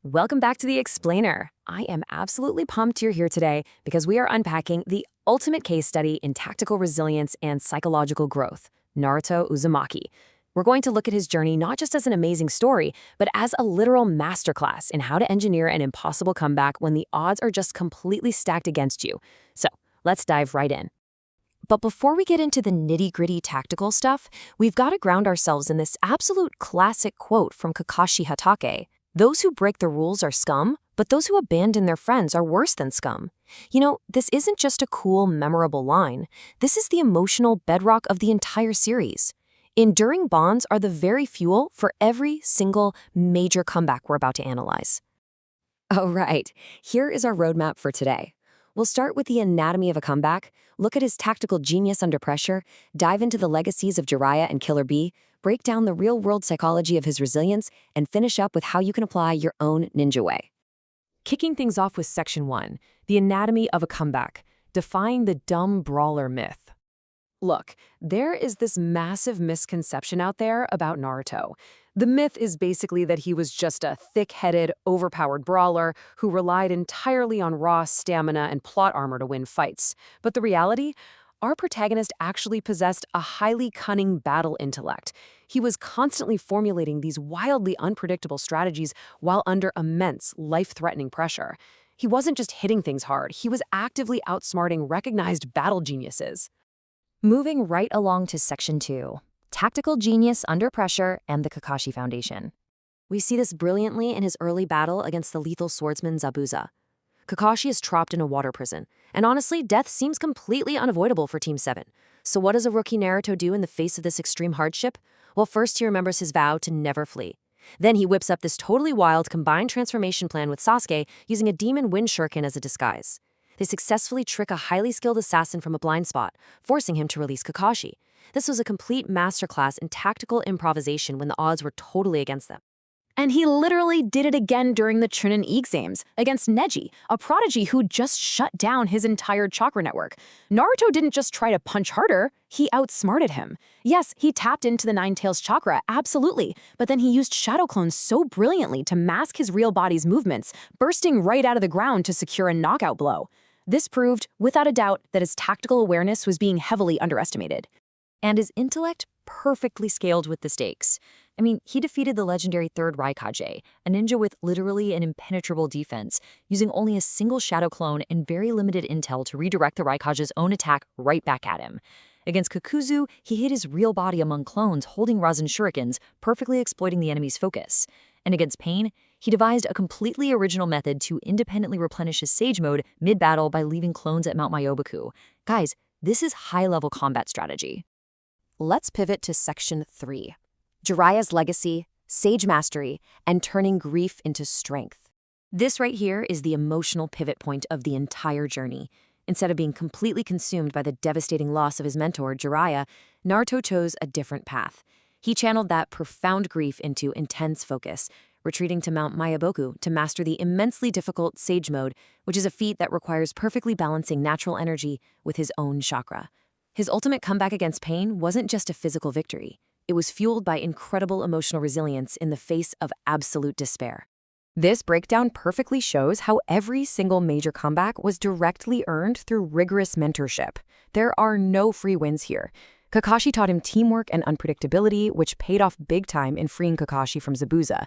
Welcome back to The Explainer. I am absolutely pumped you're here today because we are unpacking the ultimate case study in tactical resilience and psychological growth, Naruto Uzumaki. We're going to look at his journey not just as an amazing story, but as a literal masterclass in how to engineer an impossible comeback when the odds are just completely stacked against you. So, let's dive right in. But before we get into the nitty-gritty tactical stuff, we've got to ground ourselves in this absolute classic quote from Kakashi Hatake. Those who break the rules are scum, but those who abandon their friends are worse than scum. You know, this isn't just a cool, memorable line. This is the emotional bedrock of the entire series. Enduring bonds are the very fuel for every single major comeback we're about to analyze. All right, here is our roadmap for today. We'll start with the anatomy of a comeback, look at his tactical genius under pressure, dive into the legacies of Jiraiya and Killer Bee, break down the real-world psychology of his resilience, and finish up with how you can apply your own ninja way. Kicking things off with Section 1, the anatomy of a comeback, defying the dumb brawler myth. Look, there is this massive misconception out there about Naruto. The myth is basically that he was just a thick-headed, overpowered brawler who relied entirely on raw stamina and plot armor to win fights. But the reality? Our protagonist actually possessed a highly cunning battle intellect. He was constantly formulating these wildly unpredictable strategies while under immense, life-threatening pressure. He wasn't just hitting things hard, he was actively outsmarting recognized battle geniuses. Moving right along to Section 2, Tactical Genius Under Pressure and the Kakashi Foundation. We see this brilliantly in his early battle against the lethal swordsman Zabuza. Kakashi is trapped in a water prison, and honestly, death seems completely unavoidable for Team 7. So what does a rookie Naruto do in the face of this extreme hardship? Well, first he remembers his vow to never flee. Then he whips up this totally wild combined transformation plan with Sasuke using a demon wind shuriken as a disguise. They successfully trick a highly skilled assassin from a blind spot, forcing him to release Kakashi. This was a complete masterclass in tactical improvisation when the odds were totally against them. And he literally did it again during the Chunin exams against Neji, a prodigy who just shut down his entire chakra network. Naruto didn't just try to punch harder, he outsmarted him. Yes, he tapped into the Nine Tails chakra, absolutely, but then he used shadow clones so brilliantly to mask his real body's movements, bursting right out of the ground to secure a knockout blow. This proved, without a doubt, that his tactical awareness was being heavily underestimated. And his intellect perfectly scaled with the stakes. I mean, he defeated the legendary third Raikage, a ninja with literally an impenetrable defense, using only a single shadow clone and very limited intel to redirect the Raikage's own attack right back at him. Against Kakuzu, he hid his real body among clones holding Rasen shurikens, perfectly exploiting the enemy's focus. And against Pain, he devised a completely original method to independently replenish his Sage mode mid-battle by leaving clones at Mount Myoboku. Guys, this is high-level combat strategy. Let's pivot to Section 3. Jiraiya's legacy, sage mastery, and turning grief into strength. This right here is the emotional pivot point of the entire journey. Instead of being completely consumed by the devastating loss of his mentor, Jiraiya, Naruto chose a different path. He channeled that profound grief into intense focus, retreating to Mount Myoboku to master the immensely difficult Sage mode, which is a feat that requires perfectly balancing natural energy with his own chakra. His ultimate comeback against Pain wasn't just a physical victory. It was fueled by incredible emotional resilience in the face of absolute despair. This breakdown perfectly shows how every single major comeback was directly earned through rigorous mentorship. There are no free wins here. Kakashi taught him teamwork and unpredictability, which paid off big time in freeing Kakashi from Zabuza.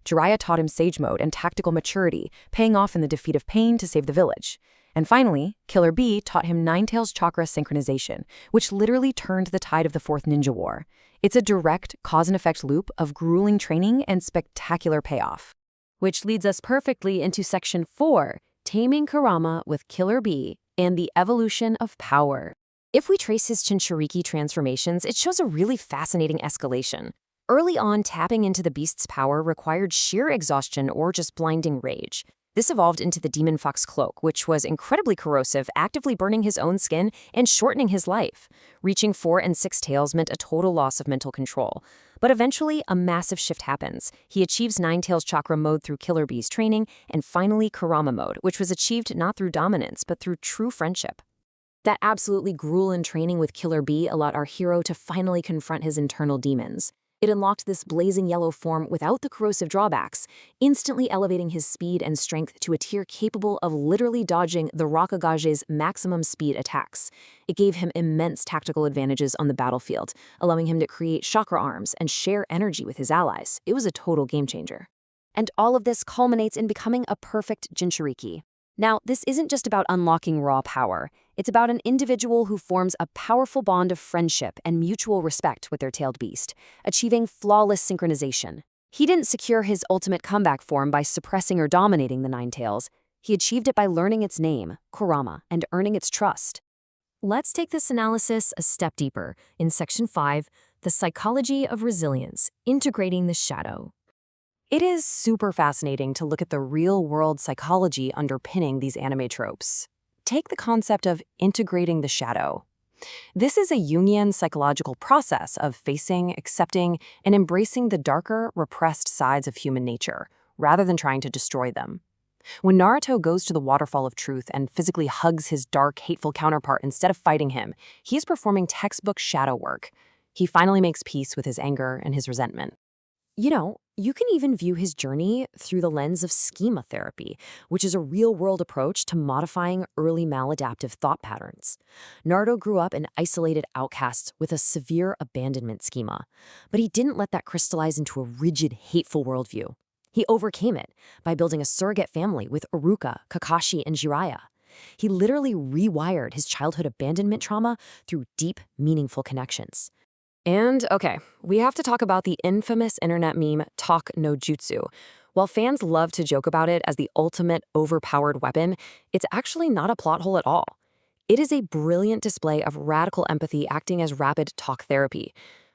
Jiraiya taught him Sage mode and tactical maturity, paying off in the defeat of Pain to save the village. And finally, Killer Bee taught him Nine Tails chakra synchronization, which literally turned the tide of the Fourth Ninja War. It's a direct cause-and-effect loop of grueling training and spectacular payoff. Which leads us perfectly into Section 4, Taming Kurama with Killer Bee and the Evolution of Power. If we trace his Jinchuriki transformations, it shows a really fascinating escalation. Early on, tapping into the beast's power required sheer exhaustion or just blinding rage. This evolved into the Demon Fox Cloak, which was incredibly corrosive, actively burning his own skin and shortening his life. Reaching 4 and 6 tails meant a total loss of mental control. But eventually, a massive shift happens. He achieves Nine Tails Chakra mode through Killer Bee's training, and finally Kurama mode, which was achieved not through dominance, but through true friendship. That absolutely grueling training with Killer Bee allowed our hero to finally confront his internal demons. It unlocked this blazing yellow form without the corrosive drawbacks, instantly elevating his speed and strength to a tier capable of literally dodging the Rakugage's maximum speed attacks. It gave him immense tactical advantages on the battlefield, allowing him to create chakra arms and share energy with his allies. It was a total game changer. And all of this culminates in becoming a perfect Jinchuriki. Now, this isn't just about unlocking raw power. It's about an individual who forms a powerful bond of friendship and mutual respect with their tailed beast, achieving flawless synchronization. He didn't secure his ultimate comeback form by suppressing or dominating the Nine Tails. He achieved it by learning its name, Kurama, and earning its trust. Let's take this analysis a step deeper. In Section 5, the psychology of resilience, integrating the shadow. It is super fascinating to look at the real-world psychology underpinning these anime tropes. Take the concept of integrating the shadow. This is a Jungian psychological process of facing, accepting, and embracing the darker, repressed sides of human nature, rather than trying to destroy them. When Naruto goes to the Waterfall of Truth and physically hugs his dark, hateful counterpart instead of fighting him, he is performing textbook shadow work. He finally makes peace with his anger and his resentment. You can even view his journey through the lens of schema therapy, which is a real-world approach to modifying early maladaptive thought patterns. Naruto grew up an isolated outcast with a severe abandonment schema, but he didn't let that crystallize into a rigid, hateful worldview. He overcame it by building a surrogate family with Iruka, Kakashi, and Jiraiya. He literally rewired his childhood abandonment trauma through deep, meaningful connections. And, okay, we have to talk about the infamous internet meme Talk no Jutsu. While fans love to joke about it as the ultimate overpowered weapon, it's actually not a plot hole at all. It is a brilliant display of radical empathy acting as rapid talk therapy.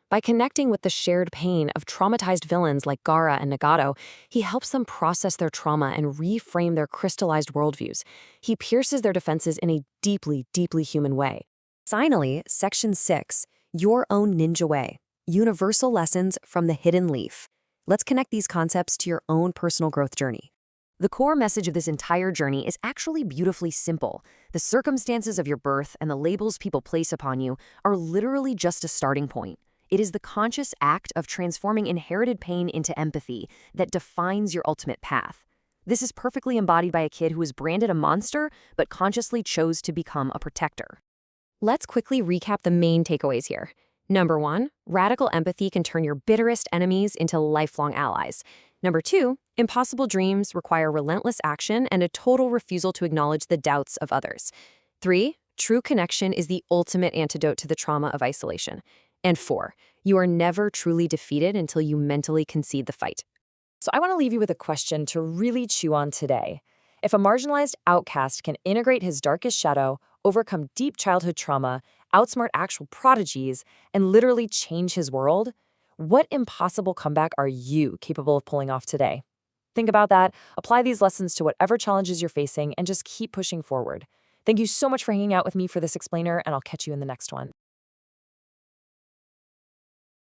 By connecting with the shared pain of traumatized villains like Gaara and Nagato, he helps them process their trauma and reframe their crystallized worldviews. He pierces their defenses in a deeply, deeply human way. Finally, Section 6. Your own ninja way. Universal lessons from the hidden leaf. Let's connect these concepts to your own personal growth journey. The core message of this entire journey is actually beautifully simple. The circumstances of your birth and the labels people place upon you are literally just a starting point. It is the conscious act of transforming inherited pain into empathy that defines your ultimate path. This is perfectly embodied by a kid who was branded a monster but consciously chose to become a protector. Let's quickly recap the main takeaways here. Number 1, radical empathy can turn your bitterest enemies into lifelong allies. Number 2, impossible dreams require relentless action and a total refusal to acknowledge the doubts of others. 3, true connection is the ultimate antidote to the trauma of isolation. And 4, you are never truly defeated until you mentally concede the fight. So I want to leave you with a question to really chew on today. If a marginalized outcast can integrate his darkest shadow, overcome deep childhood trauma, outsmart actual prodigies, and literally change his world, what impossible comeback are you capable of pulling off today? Think about that, apply these lessons to whatever challenges you're facing, and just keep pushing forward. Thank you so much for hanging out with me for this explainer, and I'll catch you in the next one.